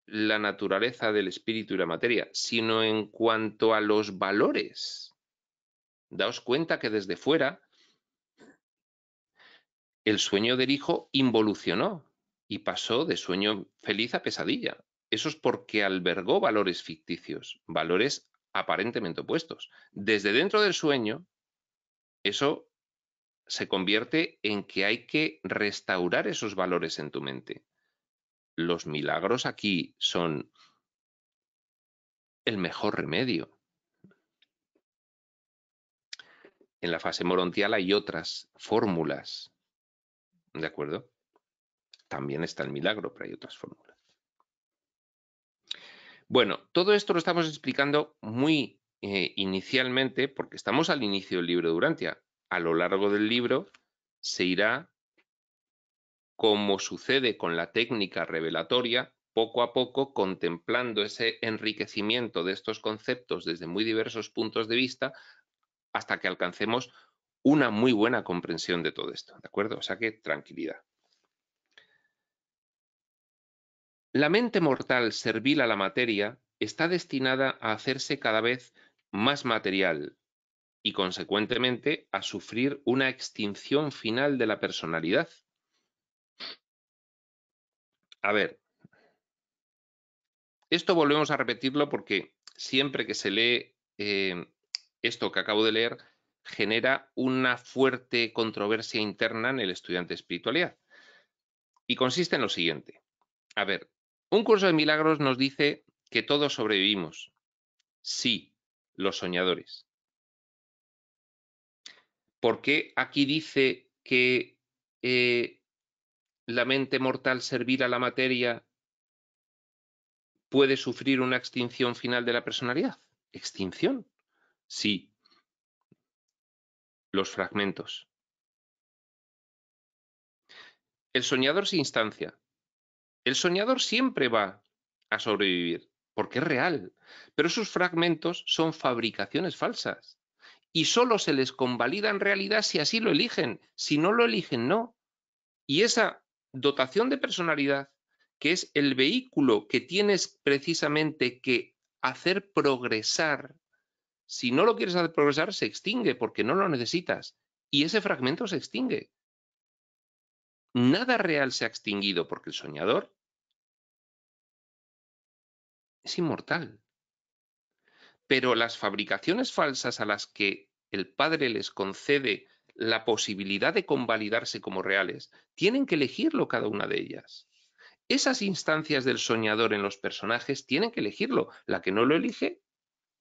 S2: la naturaleza del espíritu y la materia, sino en cuanto a los valores. Daos cuenta que desde fuera el sueño del hijo involucionó y pasó de sueño feliz a pesadilla. Eso es porque albergó valores ficticios, valores aparentemente opuestos. Desde dentro del sueño, eso se convierte en que hay que restaurar esos valores en tu mente. Los milagros aquí son el mejor remedio. En la fase morontial hay otras fórmulas, ¿de acuerdo? También está el milagro, pero hay otras fórmulas. Bueno, todo esto lo estamos explicando muy inicialmente porque estamos al inicio del libro de Urantia. A lo largo del libro se irá, como sucede con la técnica revelatoria, poco a poco contemplando ese enriquecimiento de estos conceptos desde muy diversos puntos de vista hasta que alcancemos una muy buena comprensión de todo esto, ¿de acuerdo? O sea que tranquilidad. La mente mortal servil a la materia está destinada a hacerse cada vez más material y, consecuentemente, a sufrir una extinción final de la personalidad. A ver, esto volvemos a repetirlo porque siempre que se lee esto que acabo de leer, genera una fuerte controversia interna en el estudiante de espiritualidad. Y consiste en lo siguiente. A ver, un curso de milagros nos dice que todos sobrevivimos. Sí, los soñadores. ¿Por qué aquí dice que la mente mortal servil a la materia puede sufrir una extinción final de la personalidad? ¿Extinción? Sí. Los fragmentos. El soñador se instancia. El soñador siempre va a sobrevivir, porque es real, pero sus fragmentos son fabricaciones falsas y solo se les convalida en realidad si así lo eligen. Si no lo eligen, no. Y esa dotación de personalidad, que es el vehículo que tienes precisamente que hacer progresar, si no lo quieres hacer progresar, se extingue porque no lo necesitas. Y ese fragmento se extingue. Nada real se ha extinguido porque el soñador es inmortal. Pero las fabricaciones falsas a las que el Padre les concede la posibilidad de convalidarse como reales, tienen que elegirlo cada una de ellas. Esas instancias del soñador en los personajes tienen que elegirlo. La que no lo elige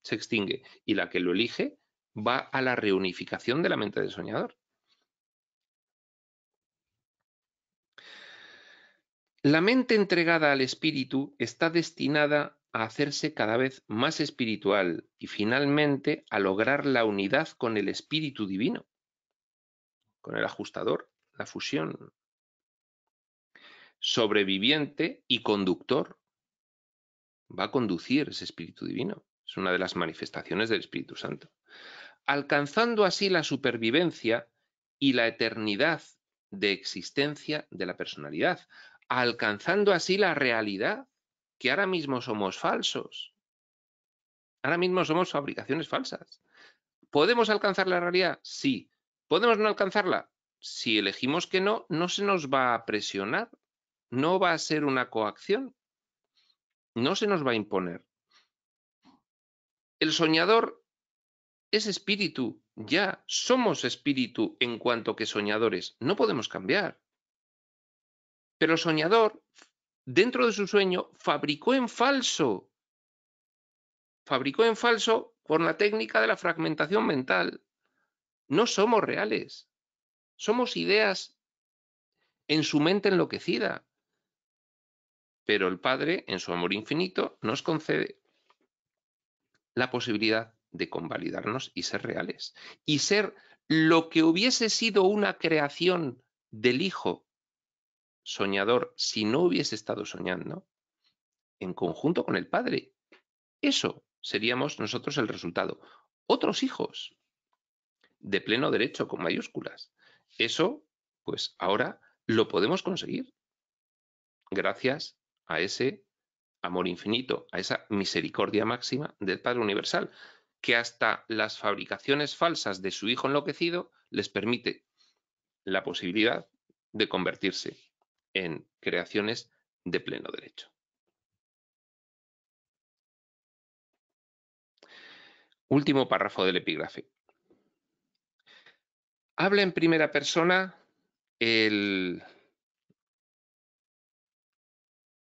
S2: se extingue y la que lo elige va a la reunificación de la mente del soñador. La mente entregada al espíritu está destinada a hacerse cada vez más espiritual y finalmente a lograr la unidad con el espíritu divino, con el ajustador, la fusión. Sobreviviente y conductor. Va a conducir ese espíritu divino. Es una de las manifestaciones del Espíritu Santo. Alcanzando así la supervivencia y la eternidad de existencia de la personalidad. Alcanzando así la realidad, que ahora mismo somos falsos. Ahora mismo somos fabricaciones falsas. ¿Podemos alcanzar la realidad? Sí. ¿Podemos no alcanzarla? Si elegimos que no, no se nos va a presionar. No va a ser una coacción. No se nos va a imponer. El soñador es espíritu, ya somos espíritu en cuanto que soñadores, no podemos cambiar. Pero el soñador dentro de su sueño, fabricó en falso con la técnica de la fragmentación mental. No somos reales, somos ideas en su mente enloquecida. Pero el Padre, en su amor infinito, nos concede la posibilidad de convalidarnos y ser reales. Y ser lo que hubiese sido una creación del Hijo soñador si no hubiese estado soñando, en conjunto con el Padre. Eso seríamos nosotros el resultado. Otros hijos, de pleno derecho, con mayúsculas. Eso, pues ahora lo podemos conseguir gracias a ese amor infinito, a esa misericordia máxima del Padre Universal, que hasta las fabricaciones falsas de su Hijo enloquecido les permite la posibilidad de convertirse en creaciones de pleno derecho. Último párrafo del epígrafe. Habla en primera persona el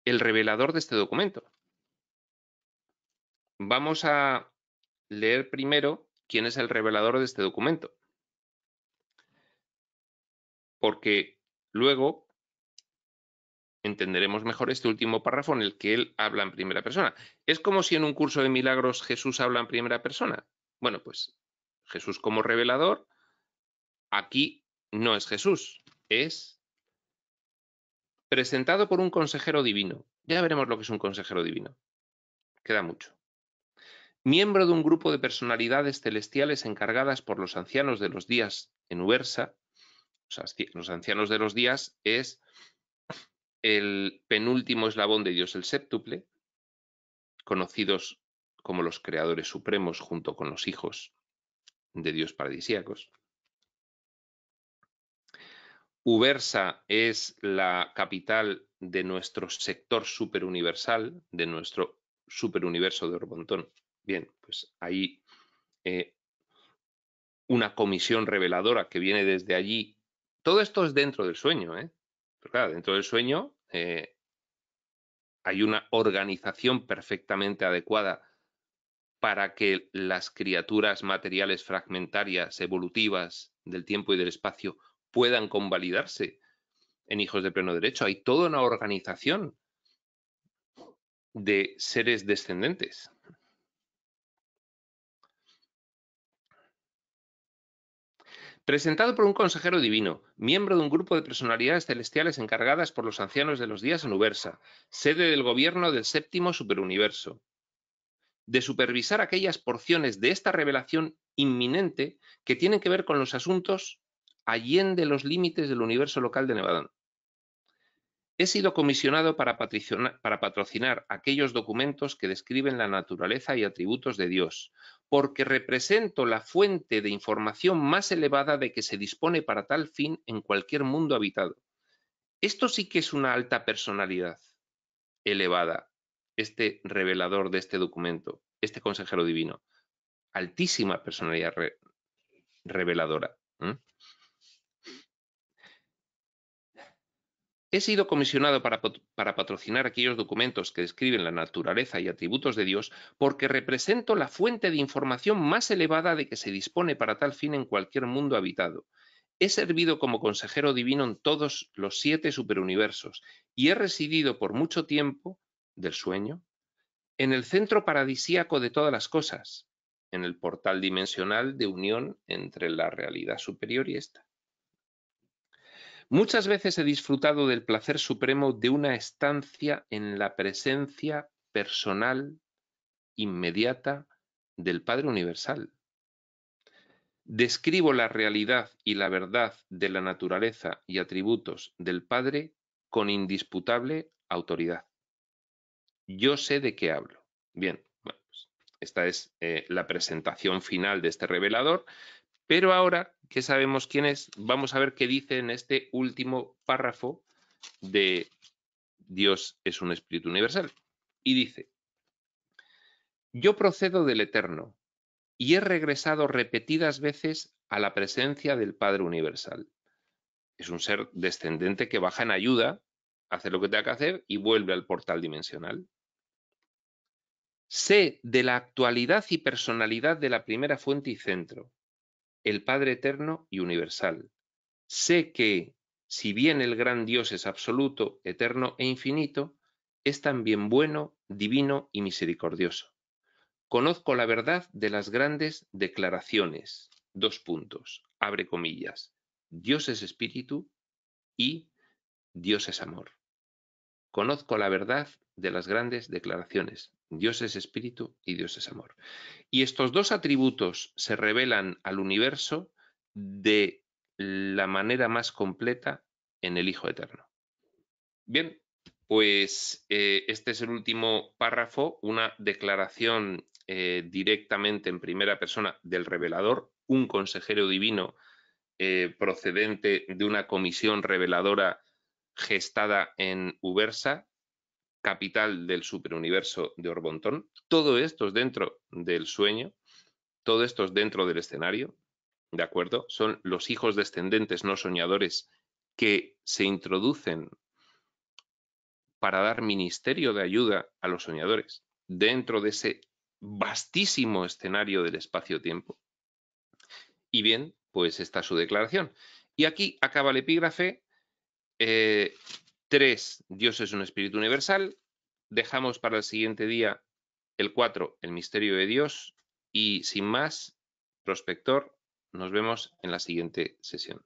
S2: revelador de este documento. Vamos a leer primero quién es el revelador de este documento, porque luego entenderemos mejor este último párrafo en el que él habla en primera persona. ¿Es como si en un curso de milagros Jesús habla en primera persona? Bueno, pues Jesús como revelador, aquí no es Jesús, es presentado por un consejero divino. Ya veremos lo que es un consejero divino. Queda mucho. Miembro de un grupo de personalidades celestiales encargadas por los ancianos de los días en Ubersa. O sea, los ancianos de los días es el penúltimo eslabón de Dios el séptuple, conocidos como los creadores supremos junto con los hijos de Dios paradisíacos. Ubersa es la capital de nuestro sector superuniversal, de nuestro superuniverso de Orbontón. Bien, pues hay una comisión reveladora que viene desde allí. Todo esto es dentro del sueño, ¿eh? Pero claro, dentro del sueño hay una organización perfectamente adecuada para que las criaturas materiales fragmentarias, evolutivas del tiempo y del espacio puedan convalidarse en hijos de pleno derecho. Hay toda una organización de seres descendentes. Presentado por un consejero divino, miembro de un grupo de personalidades celestiales encargadas por los ancianos de los días en Ubersa, sede del gobierno del séptimo superuniverso, de supervisar aquellas porciones de esta revelación inminente que tienen que ver con los asuntos allende los límites del universo local de Nevadón. He sido comisionado para patrocinar aquellos documentos que describen la naturaleza y atributos de Dios, porque represento la fuente de información más elevada de que se dispone para tal fin en cualquier mundo habitado. Esto sí que es una alta personalidad elevada, este revelador de este documento, este consejero divino. Altísima personalidad reveladora. He sido comisionado para patrocinar aquellos documentos que describen la naturaleza y atributos de Dios porque represento la fuente de información más elevada de que se dispone para tal fin en cualquier mundo habitado. He servido como consejero divino en todos los 7 superuniversos y he residido por mucho tiempo del sueño en el centro paradisíaco de todas las cosas, en el portal dimensional de unión entre la realidad superior y esta. Muchas veces he disfrutado del placer supremo de una estancia en la presencia personal inmediata del Padre Universal. Describo la realidad y la verdad de la naturaleza y atributos del Padre con indisputable autoridad. Yo sé de qué hablo. Bien, bueno, pues esta es la presentación final de este revelador. Pero ahora que sabemos quién es, vamos a ver qué dice en este último párrafo de Dios es un espíritu universal. Y dice, yo procedo del Eterno y he regresado repetidas veces a la presencia del Padre Universal. Es un ser descendente que baja en ayuda hace lo que tenga que hacer y vuelve al portal dimensional. Sé de la actualidad y personalidad de la primera fuente y centro, el Padre eterno y universal. Sé que, si bien el gran Dios es absoluto, eterno e infinito, es también bueno, divino y misericordioso. Conozco la verdad de las grandes declaraciones. Abre comillas. Dios es espíritu y Dios es amor. Conozco la verdad de las grandes declaraciones. Dios es espíritu y Dios es amor. Y estos dos atributos se revelan al universo de la manera más completa en el Hijo Eterno. Bien, pues este es el último párrafo, una declaración directamente en primera persona del revelador, un consejero divino procedente de una comisión reveladora gestada en Ubersa, capital del superuniverso de Orbontón. Todo esto es dentro del sueño, todo esto es dentro del escenario, ¿de acuerdo? Son los hijos descendentes no soñadores que se introducen para dar ministerio de ayuda a los soñadores dentro de ese vastísimo escenario del espacio-tiempo. Y bien, pues esta es su declaración. Y aquí acaba el epígrafe. 3, Dios es un espíritu universal. Dejamos para el siguiente día el 4, el misterio de Dios. Y sin más, prospector, nos vemos en la siguiente sesión.